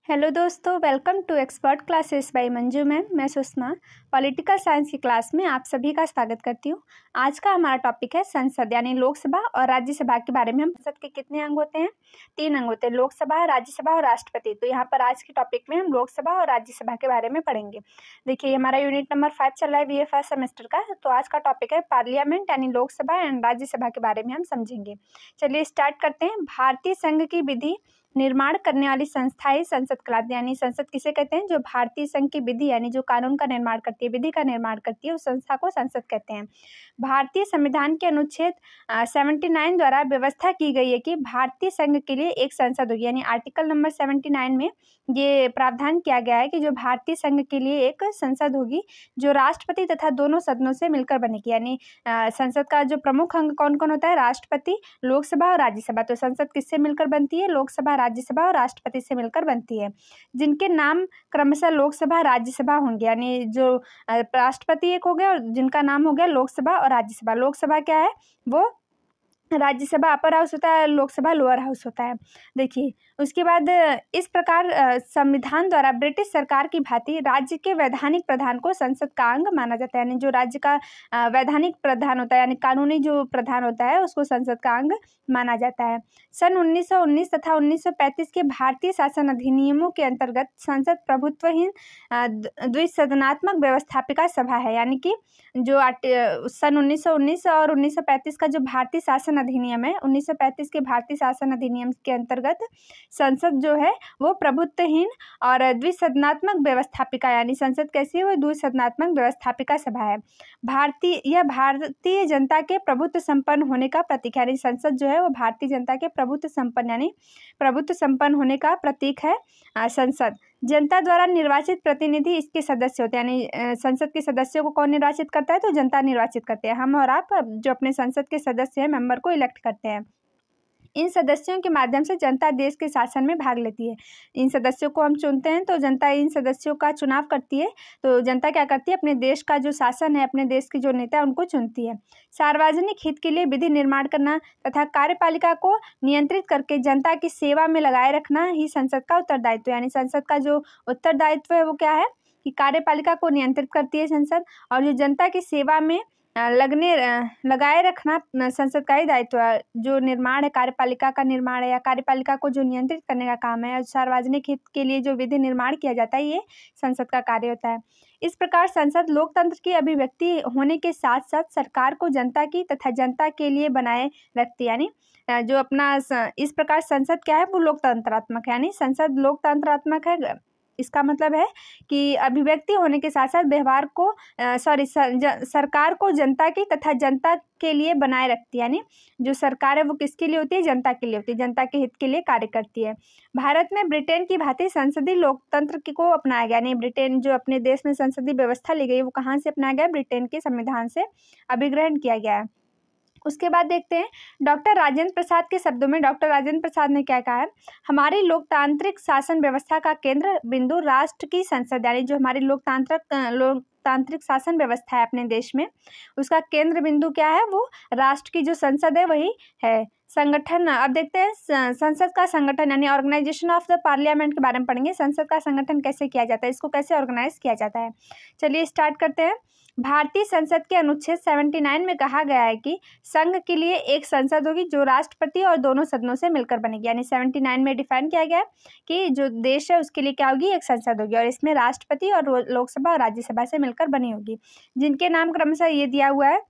Hello दोस्तों, welcome to expert classes by Manju ma'am. मैं Sushma political science की क्लास में आप सभी का स्वागत करती हूँ। आज का हमारा टॉपिक है संसद यानी लोकसभा और राज्यसभा के बारे में। हम संसद के कितने अंग होते हैं? 3 अंग होते हैं, लोकसभा, राज्यसभा और राष्ट्रपति। तो यहाँ पर आज के टॉपिक में हम लोकसभा और राज्यसभा के बारे में पढ़ेंगे। देखिए, हमारा यूनिट नंबर 5 चल रहा है BA फर्स्ट सेमेस्टर का। तो आज का टॉपिक है पार्लियामेंट यानी लोकसभा एंड राज्यसभा के बारे में हम समझेंगे। चलिए स्टार्ट करते हैं। भारतीय संघ की विधि निर्माण करने वाली संस्था ही संसद कहलाती है। यानी संसद किसे कहते हैं? जो भारतीय संघ की विधि यानी जो कानून का निर्माण करती है, विधि का निर्माण करती है, उस संस्था को संसद कहते हैं। भारतीय संविधान के अनुच्छेद 79 द्वारा व्यवस्था की गई है कि भारतीय संघ के लिए एक संसद होगी। यानी आर्टिकल नंबर 79 में ये प्रावधान किया गया है कि जो भारतीय संघ के लिए एक संसद होगी जो राष्ट्रपति तथा दोनों सदनों से मिलकर बनेगी। यानी संसद का जो प्रमुख अंग कौन कौन होता है? राष्ट्रपति, लोकसभा और राज्यसभा। तो संसद किससे मिलकर बनती है? लोकसभा, राज्यसभा और राष्ट्रपति से मिलकर बनती है, जिनके नाम क्रमशः लोकसभा, राज्यसभा होंगे। यानी जो राष्ट्रपति एक हो गया और जिनका नाम हो गया लोकसभा और राज्यसभा। लोकसभा क्या है? वो राज्यसभा अपर हाउस होता है, लोकसभा लोअर हाउस होता है। देखिए, उसके बाद इस प्रकार संविधान द्वारा ब्रिटिश सरकार की भांति राज्य के वैधानिक प्रधान को संसद का अंग माना जाता है। यानी जो राज्य का वैधानिक प्रधान होता है यानी कानूनी जो प्रधान होता है उसको संसद का अंग माना जाता है। सन 1919 तथा 1935 के भारतीय शासन अधिनियमों के अंतर्गत संसद प्रभुत्वहीन द्विसदनात्मक व्यवस्थापिका सभा है। यानी कि जो सन 1919 और 1935 का जो भारतीय शासन अधिनियम है, 1935 के भारतीय शासन अधिनियम के अंतर्गत संसद जो है वो प्रभुत्वहीन और द्विसदनात्मक व्यवस्थापिका यानी संसद कैसी है? वो द्विसदनात्मक व्यवस्थापिका सभा है। भारतीय जनता के प्रभुत्व संपन्न होने का प्रतीक है। यानी संसद जो है वो भारतीय जनता के प्रभुत्व संपन्न यानी प्रभुत्व संपन्न होने का प्रतीक है। संसद जनता द्वारा निर्वाचित प्रतिनिधि इसके सदस्य होते हैं। यानी संसद के सदस्यों को कौन निर्वाचित करता है? तो जनता निर्वाचित करते हैं। हम और आप जो अपने संसद के सदस्य हैं, मेंबर को इलेक्ट करते हैं। इन सदस्यों के माध्यम से जनता देश के शासन में भाग लेती है। इन सदस्यों को हम चुनते हैं तो जनता इन सदस्यों का चुनाव करती है। तो जनता क्या करती है? अपने देश का जो शासन है, अपने देश के जो नेता है उनको चुनती है। सार्वजनिक हित के लिए विधि निर्माण करना तथा कार्यपालिका को नियंत्रित करके जनता की सेवा में लगाए रखना ही संसद का उत्तरदायित्व। यानी संसद का जो उत्तरदायित्व है वो क्या है? कि कार्यपालिका को नियंत्रित करती है संसद, और जो जनता की सेवा में लगाए रखना संसद का ही दायित्व है। जो निर्माण है, कार्यपालिका का निर्माण है या कार्यपालिका को जो नियंत्रित करने का काम है, सार्वजनिक हित के लिए जो विधि निर्माण किया जाता है, ये संसद का कार्य होता है। इस प्रकार संसद लोकतंत्र की अभिव्यक्ति होने के साथ साथ सरकार को जनता की तथा जनता के लिए बनाए रखती है। यानी जो अपना इस प्रकार संसद क्या है? वो लोकतंत्रात्मक है। यानी संसद लोकतंत्रात्मक है। इसका मतलब है कि अभिव्यक्ति होने के साथ साथ व्यवहार को सरकार को जनता की तथा जनता के लिए बनाए रखती है। यानी जो सरकार है वो किसके लिए होती है? जनता के लिए होती है, जनता के हित के लिए कार्य करती है। भारत में ब्रिटेन की भांति संसदीय लोकतंत्र को अपनाया गया। यानी ब्रिटेन जो अपने देश में संसदीय व्यवस्था ली गई वो कहाँ से अपनाया गया? ब्रिटेन के संविधान से अभिग्रहण किया गया है। उसके बाद देखते हैं डॉक्टर राजेंद्र प्रसाद के शब्दों में। डॉक्टर राजेंद्र प्रसाद ने क्या कहा है? हमारी लोकतांत्रिक शासन व्यवस्था का केंद्र बिंदु राष्ट्र की संसद। यानी जो हमारी लोकतांत्रिक शासन व्यवस्था है अपने देश में, उसका केंद्र बिंदु क्या है? वो राष्ट्र की जो संसद है वही है। संगठन, अब देखते हैं संसद का संगठन यानी ऑर्गेनाइजेशन ऑफ द पार्लियामेंट के बारे में पढ़ेंगे। संसद का संगठन कैसे किया जाता है, इसको कैसे ऑर्गेनाइज किया जाता है। चलिए स्टार्ट करते हैं। भारतीय संसद के अनुच्छेद 79 में कहा गया है कि संघ के लिए एक संसद होगी जो राष्ट्रपति और दोनों सदनों से मिलकर बनेगी। यानी 79 में डिफाइन किया गया है कि जो देश है उसके लिए क्या होगी? एक संसद होगी, और इसमें राष्ट्रपति और लोकसभा और राज्यसभा से मिलकर बनी होगी, जिनके नाम क्रमशः ये दिया हुआ है,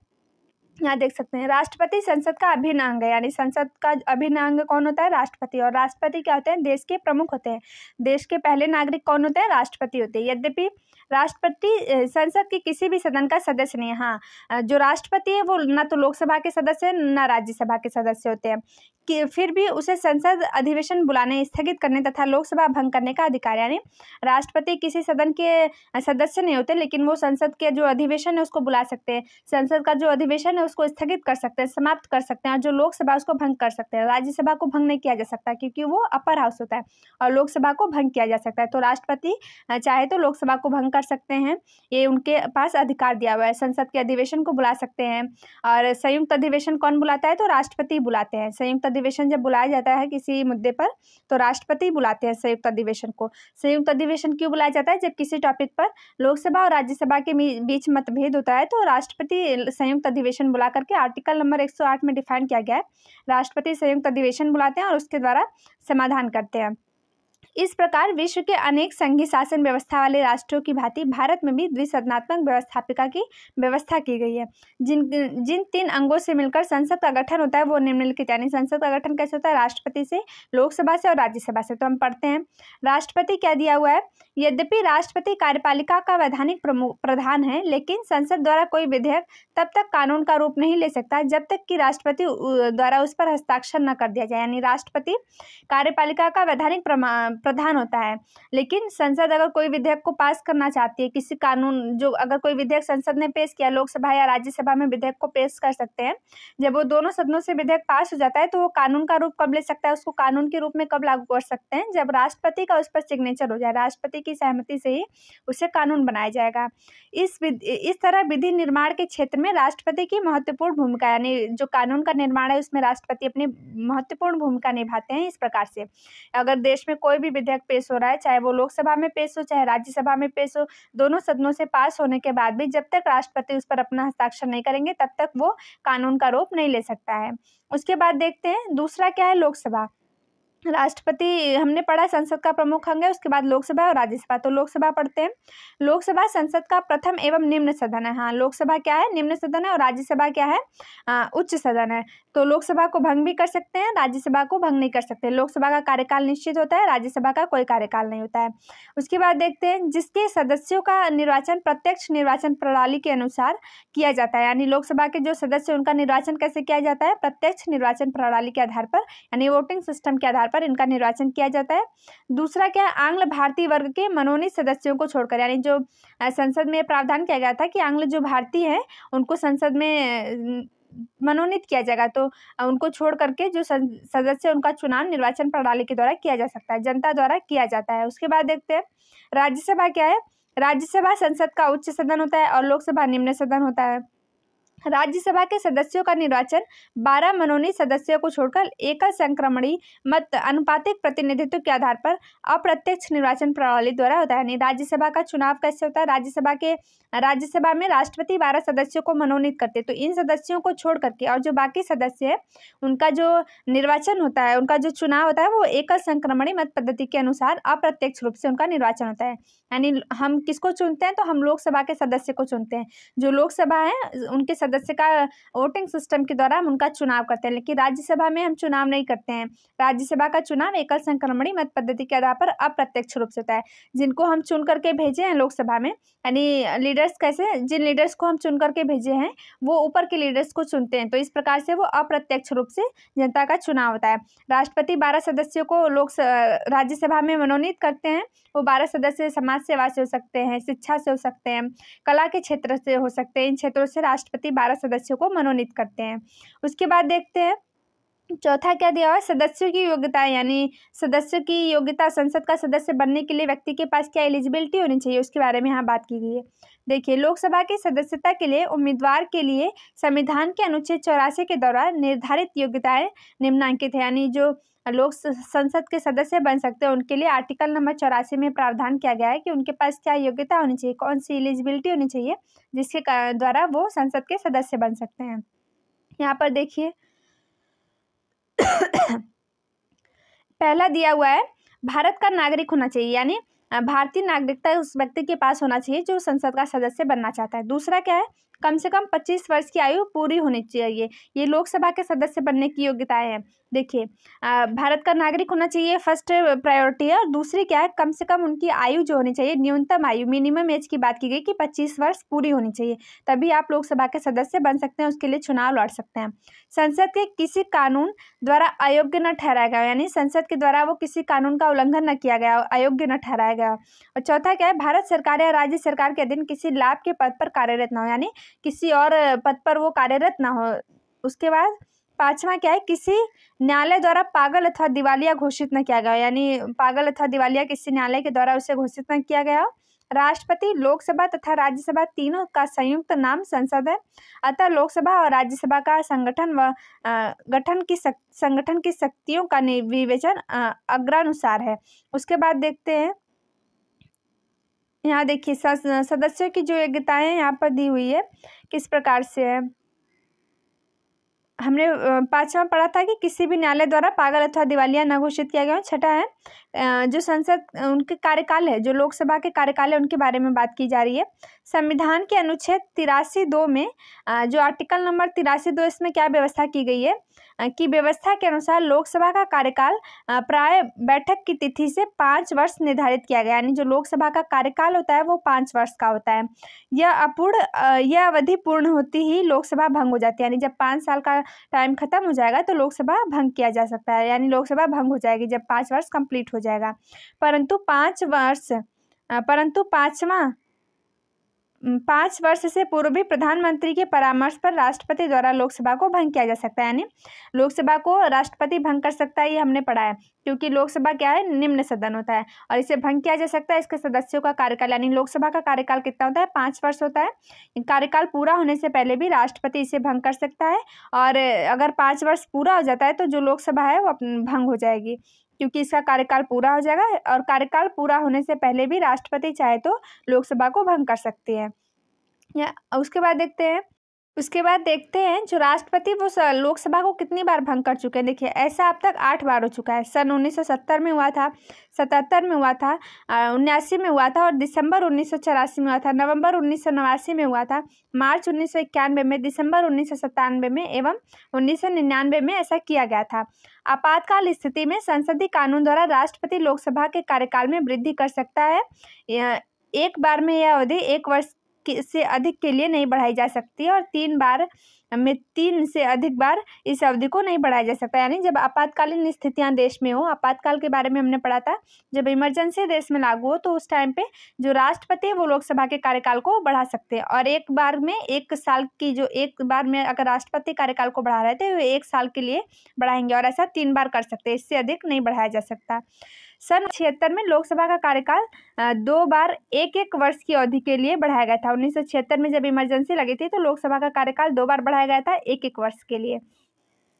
यहाँ देख सकते हैं। राष्ट्रपति संसद का अभिन्न अंग है। यानी संसद का अभिन्न अंग कौन होता है? राष्ट्रपति। और राष्ट्रपति क्या होते हैं? देश के प्रमुख होते हैं। देश के पहले नागरिक कौन होते हैं? राष्ट्रपति होते हैं। यद्यपि राष्ट्रपति संसद के किसी भी सदन का सदस्य नहीं है। हाँ, जो राष्ट्रपति है वो ना तो लोकसभा के सदस्य है ना राज्यसभा के सदस्य होते हैं, कि फिर भी उसे संसद अधिवेशन बुलाने, स्थगित करने तथा लोकसभा भंग करने का अधिकार। यानी राष्ट्रपति किसी सदन के सदस्य नहीं होते, लेकिन वो संसद के जो अधिवेशन है उसको बुला सकते हैं। संसद का जो अधिवेशन है उसको स्थगित कर सकते हैं, समाप्त कर सकते हैं, और जो लोकसभा उसको भंग कर सकते हैं। राज्यसभा को भंग नहीं किया जा सकता क्योंकि वो अपर हाउस होता है, और लोकसभा को भंग किया जा सकता है। तो राष्ट्रपति चाहे तो लोकसभा को भंग कर सकते हैं, ये उनके पास अधिकार दिया हुआ है। संसद के अधिवेशन को बुला सकते हैं, और संयुक्त अधिवेशन कौन बुलाता है? तो राष्ट्रपति बुलाते हैं। संयुक्त अधिवेशन जब बुलाया जाता है किसी मुद्दे पर तो राष्ट्रपति बुलाते हैं संयुक्त अधिवेशन को। संयुक्त अधिवेशन क्यों बुलाया जाता है? जब किसी टॉपिक पर लोकसभा और राज्यसभा के बीच मतभेद होता है तो राष्ट्रपति संयुक्त अधिवेशन बुला करके आर्टिकल नंबर 108 में डिफाइन किया गया है, राष्ट्रपति संयुक्त अधिवेशन बुलाते हैं और उसके द्वारा समाधान करते हैं। इस प्रकार विश्व के अनेक संघीय शासन व्यवस्था वाले राष्ट्रों की भांति भारत में भी द्विसदनात्मक व्यवस्थापिका की व्यवस्था की गई है। जिन 3 अंगों से मिलकर संसद का गठन होता है वो निम्नलिखित, यानी संसद का गठन कैसे होता है? राष्ट्रपति से, लोकसभा से और राज्यसभा से। तो हम पढ़ते हैं, राष्ट्रपति क्या दिया हुआ है? यद्यपि राष्ट्रपति कार्यपालिका का वैधानिक प्रधान है, लेकिन संसद द्वारा कोई विधेयक तब तक कानून का रूप नहीं ले सकता जब तक कि राष्ट्रपति द्वारा उस पर हस्ताक्षर न कर दिया जाए। यानी राष्ट्रपति कार्यपालिका का वैधानिक प्रधान होता है, लेकिन संसद अगर कोई विधेयक को पास करना चाहती है, किसी कानून जो अगर कोई विधेयक संसद ने पेश किया, लोकसभा या राज्यसभा में विधेयक को पेश कर सकते हैं, जब वो दोनों सदनों से विधेयक पास हो जाता है तो वो कानून का रूप कब ले सकता है? उसको कानून के रूप में कब लागू कर सकते हैं? जब राष्ट्रपति का उस पर सिग्नेचर हो जाए, राष्ट्रपति की सहमति से ही उसे कानून बनाया जाएगा। इस तरह विधि निर्माण के क्षेत्र में राष्ट्रपति की महत्वपूर्ण भूमिका, यानी जो कानून का निर्माण है उसमें राष्ट्रपति अपनी महत्वपूर्ण भूमिका निभाते हैं। इस प्रकार से अगर देश में कोई भी विधेयक पेश हो रहा है, चाहे वो लोकसभा में पेश हो चाहे राज्यसभा में पेश हो, दोनों सदनों से पास होने के बाद भी जब तक राष्ट्रपति उस पर अपना हस्ताक्षर नहीं करेंगे तब तक वो कानून का रूप नहीं ले सकता है। उसके बाद देखते हैं दूसरा क्या है? लोकसभा। राष्ट्रपति हमने पढ़ा संसद का प्रमुख अंग है, उसके बाद लोकसभा और राज्यसभा। तो लोकसभा पढ़ते हैं। लोकसभा संसद का प्रथम एवं निम्न सदन है। हाँ, लोकसभा क्या है? निम्न सदन है और राज्यसभा क्या है? उच्च सदन है। तो लोकसभा को भंग भी कर सकते हैं, राज्यसभा को भंग नहीं कर सकते। लोकसभा का कार्यकाल निश्चित होता है, राज्यसभा का कोई कार्यकाल नहीं होता है। उसके बाद देखते हैं जिसके सदस्यों का निर्वाचन प्रत्यक्ष निर्वाचन प्रणाली के अनुसार किया जाता है। यानी लोकसभा के जो सदस्य उनका निर्वाचन कैसे किया जाता है? प्रत्यक्ष निर्वाचन प्रणाली के आधार पर, यानी वोटिंग सिस्टम के आधार पर इनका निर्वाचन किया जाता है। दूसरा क्या है? आंग्ल भारतीय वर्ग के मनोनीत सदस्यों को छोड़कर, यानी जो संसद में प्रावधान किया गया था कि आंग्ल जो भारतीय है उनको संसद में मनोनीत किया जाएगा, तो उनको छोड़ करके जो सदस्य उनका चुनाव निर्वाचन प्रणाली के द्वारा किया जा सकता है, जनता द्वारा किया जाता है। उसके बाद देखते हैं राज्यसभा क्या है? राज्यसभा संसद का उच्च सदन होता है और लोकसभा निम्न सदन होता है। राज्यसभा के सदस्यों का निर्वाचन 12 मनोनीत सदस्यों को छोड़कर एकल संक्रमणी मत अनुपातिक प्रतिनिधित्व के आधार पर अप्रत्यक्ष निर्वाचन प्रणाली द्वारा होता है। यानी राज्यसभा का चुनाव कैसे होता है? राज्यसभा में राष्ट्रपति 12 सदस्यों को मनोनीत करते हैं, तो इन सदस्यों को छोड़ करके और जो बाकी सदस्य है उनका जो निर्वाचन होता है, उनका जो चुनाव होता है वो एकल संक्रमणी मत पद्धति के अनुसार अप्रत्यक्ष रूप से उनका निर्वाचन होता है। यानी हम किसको चुनते हैं? तो हम लोकसभा के सदस्य को चुनते हैं। जो लोकसभा है उनके सदस्य का वोटिंग सिस्टम के द्वारा हम उनका चुनाव करते हैं, लेकिन राज्यसभा में हम चुनाव नहीं करते हैं। राज्यसभा का चुनाव एकल संक्रमणी मत पद्धति के आधार पर अप्रत्यक्ष रूप से होता है। जिनको हम चुन करके भेजे हैं लोकसभा में, यानी लीडर्स कैसे, जिन लीडर्स को हम चुन करके भेजे हैं वो ऊपर के लीडर्स को चुनते हैं, तो इस प्रकार से वो अप्रत्यक्ष रूप से जनता का चुनाव होता है। राष्ट्रपति 12 सदस्यों को राज्यसभा में मनोनीत करते हैं। वो 12 सदस्य समाज सेवा से हो सकते हैं, शिक्षा से हो सकते हैं, कला के क्षेत्र से हो सकते हैं। इन क्षेत्रों से राष्ट्रपति 12 सदस्यों को मनोनीत करते हैं। उसके बाद देखते हैं चौथा क्या दिया हुआ है? सदस्यों की योग्यता, यानी सदस्यों की योग्यता, संसद का सदस्य बनने के लिए व्यक्ति के पास क्या एलिजिबिलिटी होनी चाहिए उसके बारे में यहाँ बात की गई है। देखिए, लोकसभा की सदस्यता के लिए उम्मीदवार के लिए संविधान के अनुच्छेद 84 के दौरान निर्धारित योग्यताएं निम्नांकित है। यानी जो लोग संसद के सदस्य बन सकते हैं उनके लिए आर्टिकल नंबर 84 में प्रावधान किया गया है कि उनके पास क्या योग्यता होनी चाहिए, कौन सी एलिजिबिलिटी होनी चाहिए जिसके द्वारा वो संसद के सदस्य बन सकते हैं। यहाँ पर देखिए पहला दिया हुआ है भारत का नागरिक होना चाहिए, यानी भारतीय नागरिकता उस व्यक्ति के पास होना चाहिए जो संसद का सदस्य बनना चाहता है। दूसरा क्या है? कम से कम 25 वर्ष की आयु पूरी होनी चाहिए। ये लोकसभा के सदस्य बनने की योग्यताएं हैं। देखिए, भारत का नागरिक होना चाहिए, फर्स्ट प्रायोरिटी है। और दूसरी क्या है? कम से कम उनकी आयु जो होनी चाहिए, न्यूनतम आयु, मिनिमम एज की बात की गई कि 25 वर्ष पूरी होनी चाहिए, तभी आप लोकसभा के सदस्य बन सकते हैं, उसके लिए चुनाव लड़ सकते हैं। संसद के किसी कानून द्वारा अयोग्य न ठहराया गया, यानी संसद के द्वारा वो किसी कानून का उल्लंघन न किया गया, अयोग्य न ठहराया गया। और चौथा क्या है? भारत सरकार या राज्य सरकार के अधीन किसी लाभ के पद पर कार्यरत न हो, यानी किसी और पद पर वो कार्यरत ना हो। उसके बाद पांचवा क्या है? किसी न्यायालय द्वारा पागल अथवा दिवालिया घोषित न किया गया, यानी पागल अथवा दिवालिया किसी न्यायालय के द्वारा उसे घोषित न किया गया। राष्ट्रपति लोकसभा तथा राज्यसभा तीनों का संयुक्त नाम संसद है। अतः लोकसभा और राज्यसभा का संगठन की शक्तियों का विवेचन अग्रानुसार है। उसके बाद देखते हैं, यहाँ देखिए सदस्यों की जो योग्यताएं यहाँ पर दी हुई है किस प्रकार से है। हमने 5वां पढ़ा था कि किसी भी न्यायालय द्वारा पागल अथवा दिवालिया न घोषित किया गया। छठा है जो संसद उनके कार्यकाल है, जो लोकसभा के कार्यकाल है उनके बारे में बात की जा रही है। संविधान के अनुच्छेद 83(2) में जो आर्टिकल नंबर 83(2) इसमें क्या व्यवस्था की गई है कि व्यवस्था के अनुसार लोकसभा का कार्यकाल प्राय बैठक की तिथि से 5 वर्ष निर्धारित किया गया, यानी जो लोकसभा का कार्यकाल होता है वो 5 वर्ष का होता है। यह अवधि पूर्ण होती ही लोकसभा भंग हो जाती है, यानी जब 5 साल का टाइम खत्म हो जाएगा तो लोकसभा भंग किया जा सकता है, यानी लोकसभा भंग हो जाएगी जब 5 वर्ष कंप्लीट हो जाएगा। परंतु 5 वर्ष से पूर्व भी प्रधानमंत्री के परामर्श पर राष्ट्रपति द्वारा लोकसभा को भंग किया जा सकता है, यानी लोकसभा को राष्ट्रपति भंग कर सकता है, ये हमने पढ़ा है। क्योंकि लोकसभा क्या है, निम्न सदन होता है और इसे भंग किया जा सकता है इसके सदस्यों का कार्यकाल, यानी लोकसभा का कार्यकाल कितना होता है, 5 वर्ष होता है। कार्यकाल पूरा होने से पहले भी राष्ट्रपति इसे भंग कर सकता है और अगर 5 वर्ष पूरा हो जाता है तो जो लोकसभा है वो भंग हो जाएगी, क्योंकि इसका कार्यकाल पूरा हो जाएगा और कार्यकाल पूरा होने से पहले भी राष्ट्रपति चाहे तो लोकसभा को भंग कर सकती है। या उसके बाद देखते हैं जो राष्ट्रपति वो लोकसभा को कितनी बार भंग कर चुके हैं। देखिए ऐसा अब तक 8 बार हो चुका है। सन 1970 में हुआ था, 77 में हुआ था, 79 में हुआ था और दिसंबर 1984 में हुआ था, नवंबर 1989 में हुआ था, मार्च 1991 में, दिसंबर 1997 में एवं 1999 में ऐसा किया गया था। आपातकाल स्थिति में संसदीय कानून द्वारा राष्ट्रपति लोकसभा के कार्यकाल में वृद्धि कर सकता है। एक बार में यह अवधि 1 वर्ष से अधिक के लिए नहीं बढ़ाई जा सकती है और 3 से अधिक बार इस अवधि को नहीं बढ़ाया जा सकता। यानी जब आपातकालीन स्थितियां देश में हो, आपातकाल के बारे में हमने पढ़ा था, जब इमरजेंसी देश में लागू हो तो उस टाइम पे जो राष्ट्रपति है वो लोकसभा के कार्यकाल को बढ़ा सकते हैं और एक बार में 1 साल की एक बार में अगर राष्ट्रपति कार्यकाल को बढ़ा रहे थे तो 1 साल के लिए बढ़ाएंगे और ऐसा 3 बार कर सकते हैं, इससे अधिक नहीं बढ़ाया जा सकता। सन 76 में लोकसभा का कार्यकाल 2 बार 1-1 वर्ष की अवधि के लिए बढ़ाया गया था। 1976 में जब इमरजेंसी लगी थी तो लोकसभा का कार्यकाल 2 बार बढ़ाया गया था 1-1 वर्ष के लिए।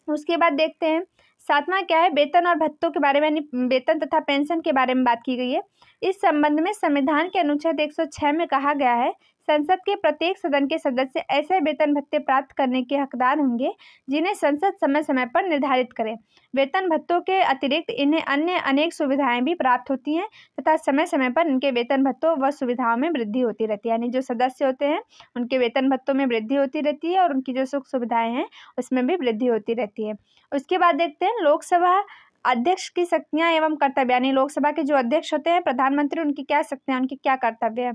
उसके बाद देखते हैं 7वां क्या है, वेतन और भत्तों के बारे में, यानी वेतन तथा पेंशन के बारे में बात की गई है। इस संबंध में संविधान के अनुच्छेद 106 में कहा गया है, संसद के प्रत्येक सदन के सदस्य ऐसे वेतन भत्ते प्राप्त करने के हकदार होंगे जिन्हें संसद समय समय पर निर्धारित करे। वेतन भत्तों के अतिरिक्त इन्हें अन्य अनेक सुविधाएं भी प्राप्त होती हैं तथा समय समय पर इनके वेतन भत्तों व सुविधाओं में वृद्धि होती रहती है, यानी जो सदस्य होते हैं उनके वेतन भत्तों में वृद्धि होती रहती है और उनकी जो सुख सुविधाएं हैं उसमें भी वृद्धि होती रहती है। उसके बाद देखते हैं लोकसभा अध्यक्ष की शक्तियां एवं कर्तव्य, यानी लोकसभा के जो अध्यक्ष होते हैं प्रधानमंत्री, उनकी क्या शक्तियां, उनकी क्या कर्तव्य है।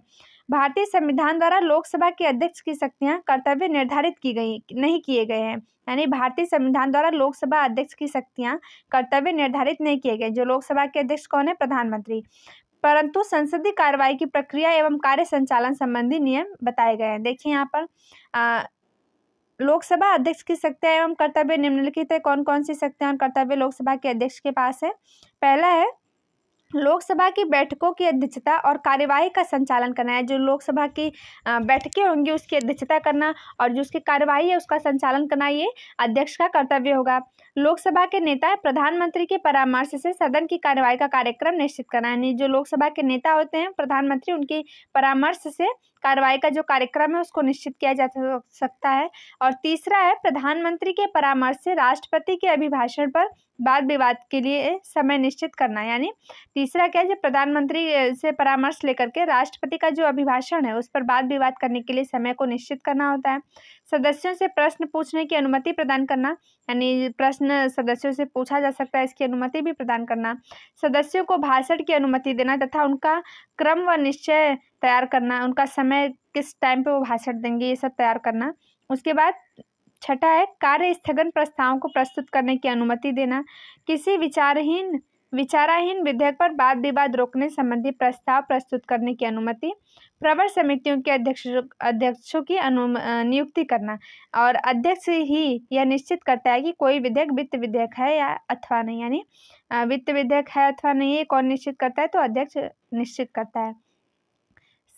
भारतीय संविधान द्वारा लोकसभा के अध्यक्ष की शक्तियां कर्तव्य निर्धारित नहीं किए गए हैं, यानी भारतीय संविधान द्वारा लोकसभा अध्यक्ष की शक्तियां कर्तव्य निर्धारित नहीं किए गए। जो लोकसभा के अध्यक्ष कौन है, प्रधानमंत्री, परंतु संसदीय कार्रवाई की प्रक्रिया एवं कार्य संचालन संबंधी नियम बताए गए हैं। देखिए यहाँ पर लोकसभा अध्यक्ष की शक्तियां एवं कर्तव्य निम्नलिखित है। कौन कौन सी शक्तियां और कर्तव्य लोकसभा के अध्यक्ष के पास है। पहला है लोकसभा की बैठकों की अध्यक्षता और कार्यवाही का संचालन करना है। जो लोकसभा की बैठकें होंगी उसकी अध्यक्षता करना और जो उसकी कार्यवाही है उसका संचालन करना ये अध्यक्ष का कर्तव्य होगा। लोकसभा के नेता प्रधानमंत्री के परामर्श से सदन की कार्यवाही का कार्यक्रम निश्चित करना, यानी जो लोकसभा के नेता होते हैं प्रधानमंत्री, उनके परामर्श से कार्रवाई का जो कार्यक्रम है उसको निश्चित किया जा सकता है। और तीसरा है प्रधानमंत्री के परामर्श से राष्ट्रपति के अभिभाषण पर वाद विवाद के लिए समय निश्चित करना, यानी तीसरा क्या है, जब प्रधानमंत्री से परामर्श लेकर के राष्ट्रपति का जो अभिभाषण है उस पर वाद विवाद करने के लिए समय को निश्चित करना होता है। सदस्यों से प्रश्न पूछने की अनुमति प्रदान करना, यानी प्रश्न सदस्यों से पूछा जा सकता है, इसकी अनुमति भी प्रदान करना। सदस्यों को भाषण की अनुमति देना तथा उनका क्रम व निश्चय तैयार करना, उनका समय किस टाइम पे वो भाषण देंगे ये सब तैयार करना। उसके बाद छठा है कार्य स्थगन प्रस्तावों को प्रस्तुत करने की अनुमति देना। किसी विचाराहीन विधेयक पर वाद विवाद रोकने संबंधी प्रस्ताव प्रस्तुत करने की अनुमति। प्रवर समितियों के अध्यक्षों की नियुक्ति करना और अध्यक्ष ही यह निश्चित करता है कि कोई विधेयक वित्त विधेयक है या अथवा नहीं, यानी वित्त विधेयक है अथवा नहीं, ये कौन निश्चित करता है, तो अध्यक्ष निश्चित करता है।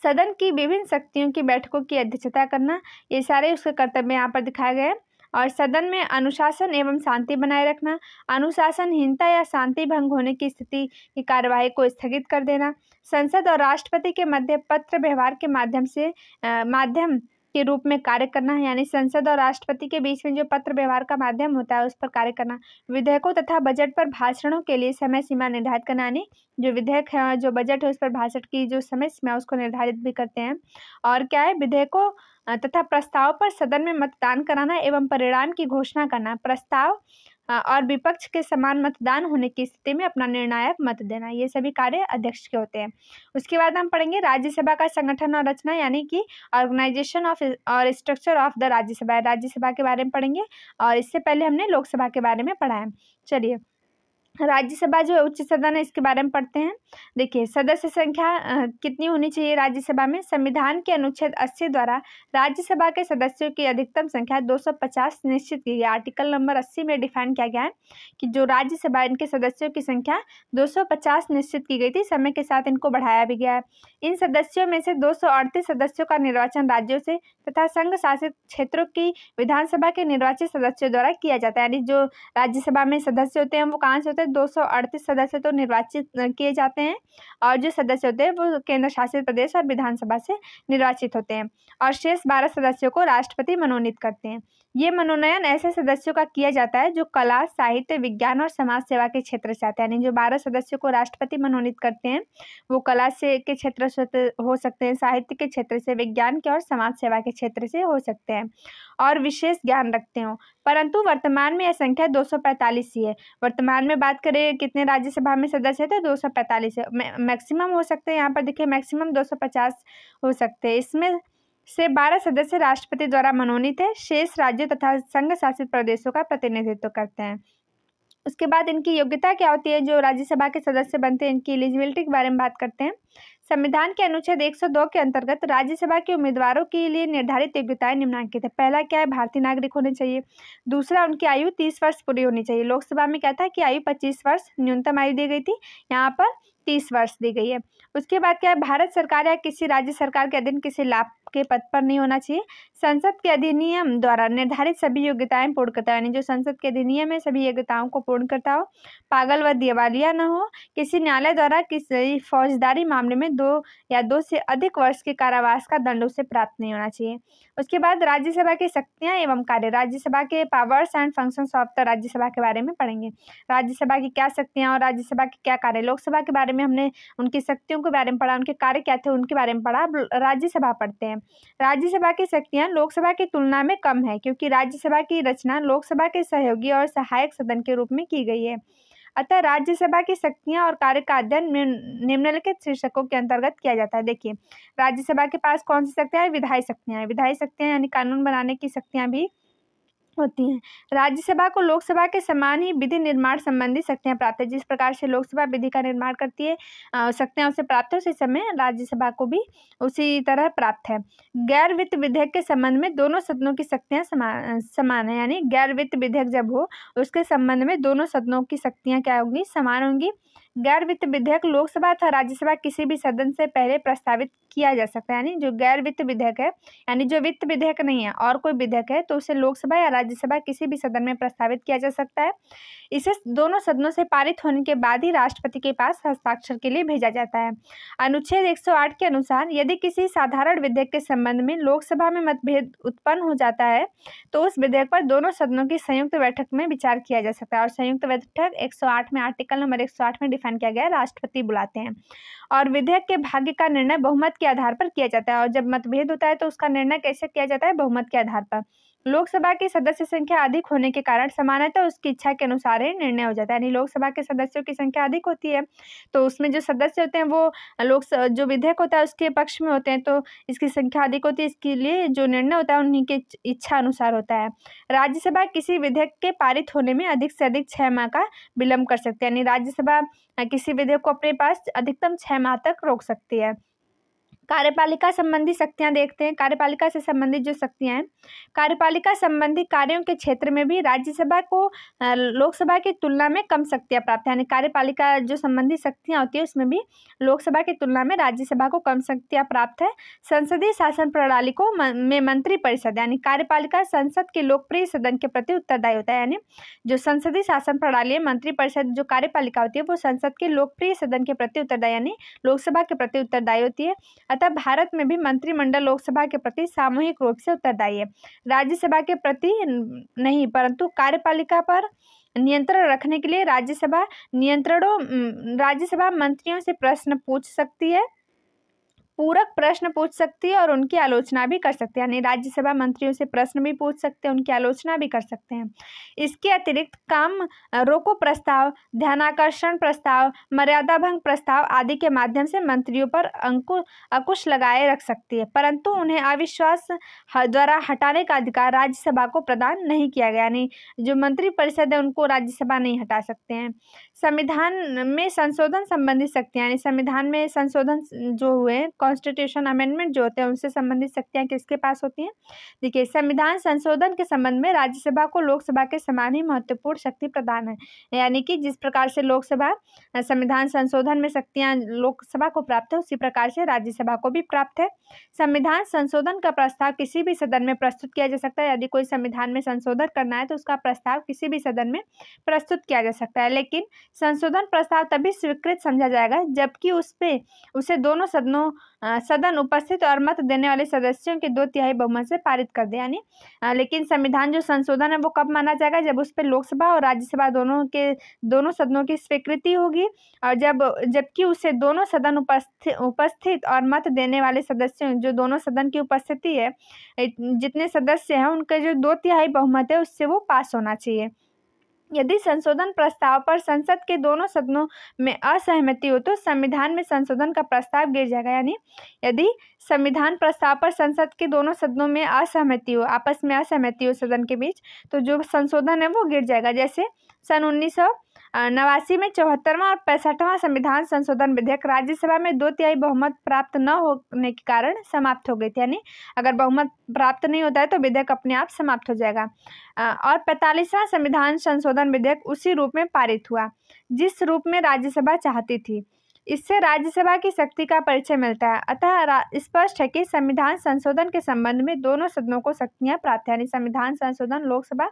सदन की विभिन्न शक्तियों की बैठकों की अध्यक्षता करना, ये सारे उसके कर्तव्य यहाँ पर दिखाए गए हैं। और सदन में अनुशासन एवं शांति बनाए रखना, अनुशासनहीनता या शांति भंग होने की स्थिति की कार्यवाही को स्थगित कर देना, संसद और राष्ट्रपति के मध्य पत्र व्यवहार के माध्यम के रूप में कार्य करना, यानी संसद और राष्ट्रपति के बीच में जो पत्र व्यवहार का माध्यम होता है उस पर कार्य करना, विधेयकों तथा बजट पर भाषणों के लिए समय सीमा निर्धारित करना, यानी जो विधेयक है, जो बजट है, उस पर भाषण की जो समय सीमा है उसको निर्धारित भी करते हैं। और क्या है, विधेयकों तथा प्रस्ताव पर सदन में मतदान कराना एवं परिणाम की घोषणा करना, प्रस्ताव और विपक्ष के समान मतदान होने की स्थिति में अपना निर्णायक मत देना, ये सभी कार्य अध्यक्ष के होते हैं। उसके बाद हम पढ़ेंगे राज्यसभा का संगठन और रचना, यानी कि ऑर्गेनाइजेशन ऑफ और structure of the Rajya Sabha. Rajya Sabha के बारे में पढ़ेंगे और इससे पहले हमने लोकसभा के बारे में पढ़ा है। चलिए, राज्यसभा जो उच्च सदन है इसके बारे में पढ़ते हैं। देखिए, सदस्य संख्या कितनी होनी चाहिए राज्यसभा में? संविधान के अनुच्छेद 80 द्वारा राज्यसभा के सदस्यों की अधिकतम संख्या 250 निश्चित की गई। आर्टिकल नंबर 80 में डिफाइन किया गया है कि जो राज्यसभा इनके सदस्यों की संख्या 250 निश्चित की गई थी, समय के साथ इनको बढ़ाया भी गया है। इन सदस्यों में से 238 सदस्यों का निर्वाचन राज्यों से तथा संघ शासित क्षेत्रों की विधानसभा के निर्वाचित सदस्यों द्वारा किया जाता है। यानी जो राज्यसभा में सदस्य होते हैं वो कहाँ से होते हैं? 238 सदस्य तो निर्वाचित किए जाते हैं और जो सदस्य होते हैं वो केंद्र शासित प्रदेश और विधानसभा से निर्वाचित होते हैं। और शेष 12 सदस्यों को राष्ट्रपति मनोनीत करते हैं। ये मनोनयन ऐसे सदस्यों का किया जाता है जो कला, साहित्य, विज्ञान और समाज सेवा के क्षेत्र से आते हैं। यानी जो 12 सदस्यों को राष्ट्रपति मनोनीत करते हैं वो कला से के क्षेत्र से हो सकते हैं, साहित्य के क्षेत्र से, विज्ञान के और समाज सेवा के क्षेत्र से हो सकते हैं और विशेष ज्ञान रखते हो। परंतु वर्तमान में यह संख्या 245 ही है। वर्तमान में बात करें कितने राज्यसभा में सदस्य है तो 245 है। मैक्सिमम हो सकते हैं, यहाँ पर देखिए मैक्सिमम 250 हो सकते हैं। इसमें से 12 सदस्य राष्ट्रपति द्वारा मनोनीत है, शेष राज्यों तथा संघ शासित प्रदेशों का प्रतिनिधित्व करते हैं। उसके बाद इनकी योग्यता क्या होती है? जो राज्यसभा के सदस्य बनते हैं इनकी एलिजिबिलिटी के बारे में बात करते हैं। संविधान के अनुच्छेद 102 के अंतर्गत राज्यसभा के उम्मीदवारों के लिए निर्धारित योग्यताएं निम्नलिखित है। पहला क्या है? भारतीय नागरिक होने चाहिए। दूसरा, उनकी आयु 30 वर्ष पूरी होनी चाहिए। लोकसभा में क्या था कि आयु 25 वर्ष न्यूनतम आयु दी गई थी, यहाँ पर 30 वर्ष दी गई है। उसके बाद क्या है? भारत सरकार या किसी राज्य सरकार के अधीन किसी लाभ के पद पर नहीं होना चाहिए। संसद के अधिनियम द्वारा निर्धारित सभी योग्यताएं पूर्ण करता है, यानी जो संसद के अधिनियम है सभी योग्यताओं को पूर्ण करता हो। पागल व दिवालिया न हो। किसी न्यायालय द्वारा किसी फौजदारी मामले में 2 या 2 से अधिक वर्ष के कारावास का दंड उसे प्राप्त नहीं होना चाहिए। उसके बाद राज्यसभा की शक्तियां एवं कार्य, राज्यसभा के powers and functions of the Rajya Sabha के बारे में पढ़ेंगे। राज्यसभा की क्या शक्तियां और राज्यसभा के क्या कार्य। लोकसभा के बारे में हमने उनकी शक्तियों के बारे में पढ़ा, उनके कार्य क्या थे उनके बारे में पढ़ा। अब राज्यसभा पढ़ते हैं। राज्यसभा की शक्तियां लोकसभा की तुलना में कम है क्योंकि राज्यसभा की रचना लोकसभा के सहयोगी और सहायक सदन के रूप में की गई है। अतः राज्यसभा की शक्तियां और कार्य का अध्ययन निम्नलिखित शीर्षकों के अंतर्गत किया जाता है। देखिए, राज्यसभा के पास कौन सी शक्तियां हैं? विधायी शक्तियां हैं। विधायी शक्तियां यानी कानून बनाने की शक्तियां भी होती हैं। राज्यसभा को लोकसभा के समान ही विधि निर्माण संबंधी शक्तियां प्राप्त है। जिस प्रकार से लोकसभा विधि का निर्माण करती है, शक्तियां उसे प्राप्त है, उसी समय राज्यसभा को भी उसी तरह प्राप्त है। गैर वित्त विधेयक के संबंध में दोनों सदनों की शक्तियां समान है, यानी गैर वित्त विधेयक जब हो उसके संबंध में दोनों सदनों की शक्तियां क्या होंगी? समान होंगी। गैर वित्त विधेयक लोकसभा तथा राज्यसभा किसी भी सदन से पहले प्रस्तावित किया जा सकता है। यानी जो गैर वित्त विधेयक है, यानी जो वित्त विधेयक नहीं है और कोई विधेयक है तो उसे लोकसभा या राज्यसभा किसी भी सदन में प्रस्तावित किया जा सकता है। इसे दोनों सदनों से पारित होने के बाद ही राष्ट्रपति के पास हस्ताक्षर के लिए भेजा जाता है। अनुच्छेद 108 के अनुसार यदि किसी साधारण विधेयक के संबंध में लोकसभा में मतभेद उत्पन्न हो जाता है तो उस विधेयक पर दोनों सदनों की संयुक्त बैठक में विचार किया जा सकता है। और संयुक्त बैठक 108 में, आर्टिकल नंबर 108 में डिफाइन किया गया है, राष्ट्रपति बुलाते हैं। और विधेयक के भाग्य का निर्णय बहुमत के आधार पर किया जाता है। और जब मतभेद होता है तो उसका निर्णय कैसे किया जाता है? बहुमत के आधार पर। लोकसभा की सदस्य संख्या अधिक होने के कारण सामान्यतः उसकी इच्छा के अनुसार ही निर्णय हो जाता है। यानी लोकसभा के सदस्यों की संख्या अधिक होती है तो उसमें जो सदस्य होते हैं वो जो विधेयक होता है उसके पक्ष में होते हैं, तो इसकी संख्या अधिक होती है, इसके लिए जो निर्णय होता है उन्हीं के इच्छा अनुसार होता है। राज्यसभा किसी विधेयक के पारित होने में अधिक से अधिक 6 माह का विलंब कर सकती है। यानी राज्यसभा किसी विधेयक को अपने पास अधिकतम 6 माह तक रोक सकती है। कार्यपालिका संबंधी शक्तियां देखते हैं। कार्यपालिका से संबंधित जो शक्तियां हैं, कार्यपालिका संबंधी कार्यों के क्षेत्र में भी राज्यसभा को लोकसभा की तुलना में कम शक्तियां प्राप्त है। यानी कार्यपालिका जो संबंधी शक्तियां होती है उसमें भी लोकसभा की तुलना में राज्यसभा को कम शक्तियां प्राप्त है। संसदीय शासन प्रणाली को में मंत्रिपरिषद यानी कार्यपालिका संसद के लोकप्रिय सदन के प्रति उत्तरदायी होता है। यानी जो संसदीय शासन प्रणाली है, मंत्रिपरिषद जो कार्यपालिका होती है वो संसद के लोकप्रिय सदन के प्रति उत्तरदायी यानी लोकसभा के प्रति उत्तरदायी होती है। अतः भारत में भी मंत्रिमंडल लोकसभा के प्रति सामूहिक रूप से उत्तरदायी है, राज्यसभा के प्रति नहीं। परंतु कार्यपालिका पर नियंत्रण रखने के लिए राज्यसभा मंत्रियों से प्रश्न पूछ सकती है, पूरक प्रश्न पूछ सकती है और उनकी आलोचना भी कर सकते हैं। यानी राज्यसभा मंत्रियों से प्रश्न भी पूछ सकते हैं, उनकी आलोचना भी कर सकते हैं। इसके अतिरिक्त काम रोको प्रस्ताव, ध्यानाकर्षण प्रस्ताव, मर्यादा भंग प्रस्ताव आदि के माध्यम से मंत्रियों पर अंकुश लगाए रख सकती है, परंतु उन्हें अविश्वास द्वारा हटाने का अधिकार राज्यसभा को प्रदान नहीं किया गया। यानी जो मंत्रिपरिषद है उनको राज्यसभा नहीं हटा सकते हैं। संविधान में संशोधन संबंधी शक्तियाँ, यानी संविधान में संशोधन जो हुए कॉन्स्टिट्यूशन अमेंडमेंट जो होते हैं उनसे संबंधित शक्तियाँ किसके पास होती हैं? देखिए, संविधान संशोधन के संबंध में राज्यसभा को लोकसभा के समान ही महत्वपूर्ण शक्ति प्रदान है। यानी कि जिस प्रकार से लोकसभा संविधान संशोधन में शक्तियाँ लोकसभा को प्राप्त है उसी प्रकार से राज्यसभा को भी प्राप्त है। संविधान संशोधन का प्रस्ताव किसी भी सदन में प्रस्तुत किया जा सकता है। यदि कोई संविधान में संशोधन करना है तो उसका प्रस्ताव किसी भी सदन में प्रस्तुत किया जा सकता है, लेकिन संशोधन प्रस्ताव तभी स्वीकृत समझा जाएगा जबकि उसे दोनों सदन उपस्थित और मत देने वाले सदस्यों के 2/3 बहुमत से पारित कर दे। यानी लेकिन संविधान जो संशोधन है वो कब माना जाएगा? जब उस पर लोकसभा और राज्यसभा दोनों सदनों की स्वीकृति होगी और जबकि उसे दोनों सदन उपस्थित और मत देने वाले सदस्यों, जो दोनों सदन की उपस्थिति है, जितने सदस्य हैं उनका जो 2/3 बहुमत है उससे वो पास होना चाहिए। यदि संशोधन प्रस्ताव पर संसद के दोनों सदनों में असहमति हो तो संविधान में संशोधन का प्रस्ताव गिर जाएगा। यानी यदि संविधान प्रस्ताव पर संसद के दोनों सदनों में असहमति हो, आपस में असहमति हो सदन के बीच, तो जो संशोधन है वो गिर जाएगा। जैसे सन 1989 में 74वां और 65वां संविधान संशोधन विधेयक राज्यसभा में 2/3 बहुमत प्राप्त न होने के कारण समाप्त हो गई थी। यानी अगर बहुमत प्राप्त नहीं होता है तो विधेयक अपने आप समाप्त हो जाएगा। और 45वां संविधान संशोधन विधेयक उसी रूप में पारित हुआ जिस रूप में राज्यसभा चाहती थी। इससे राज्यसभा की शक्ति का परिचय मिलता है। अतः स्पष्ट है कि संविधान संशोधन के संबंध में दोनों सदनों को शक्तियां प्राप्त है। यानी संविधान संशोधन लोकसभा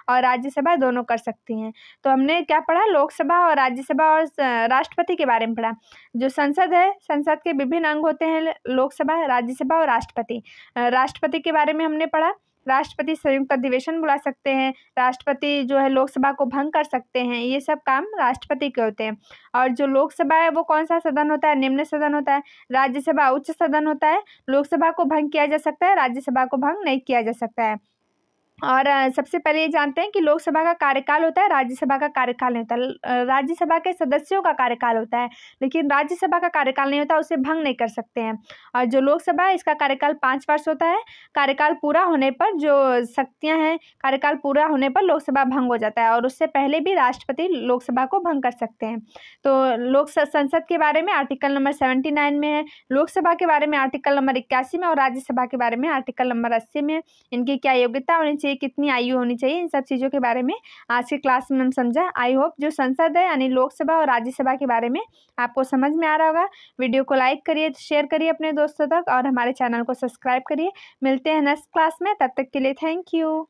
और राज्यसभा दोनों कर सकती हैं। तो हमने क्या पढ़ा? लोकसभा और राज्यसभा और राष्ट्रपति के बारे में पढ़ा। जो संसद है, संसद के विभिन्न अंग होते हैं, लोकसभा, राज्यसभा और राष्ट्रपति। राष्ट्रपति के बारे में हमने पढ़ा। राष्ट्रपति संयुक्त अधिवेशन बुला सकते हैं, राष्ट्रपति जो है लोकसभा को भंग कर सकते हैं, ये सब काम राष्ट्रपति के होते हैं। और जो लोकसभा है वो कौन सा सदन होता है? निम्न सदन होता है। राज्यसभा उच्च सदन होता है। लोकसभा को भंग किया जा सकता है, राज्यसभा को भंग नहीं किया जा सकता है। और सबसे पहले ये जानते हैं कि लोकसभा का कार्यकाल होता है, राज्यसभा का कार्यकाल नहीं होता। राज्यसभा के सदस्यों का कार्यकाल होता है लेकिन राज्यसभा का कार्यकाल नहीं होता, उसे भंग नहीं कर सकते हैं। और जो लोकसभा है इसका कार्यकाल 5 वर्ष होता है। कार्यकाल पूरा होने पर जो शक्तियां हैं, कार्यकाल पूरा होने पर लोकसभा भंग हो जाता है और उससे पहले भी राष्ट्रपति लोकसभा को भंग कर सकते हैं। तो संसद के बारे में आर्टिकल नंबर 79 में है, लोकसभा के बारे में आर्टिकल नंबर 81 में और राज्यसभा के बारे में आर्टिकल नंबर 80 में। इनकी क्या योग्यता होनी चाहिए, कितनी आयु होनी चाहिए, इन सब चीज़ों के बारे में आज की क्लास में हम समझा। आई होप जो संसद है यानी लोकसभा और राज्यसभा के बारे में आपको समझ में आ रहा होगा। वीडियो को लाइक करिए, शेयर करिए अपने दोस्तों तक और हमारे चैनल को सब्सक्राइब करिए। मिलते हैं नेक्स्ट क्लास में, तब तक के लिए थैंक यू।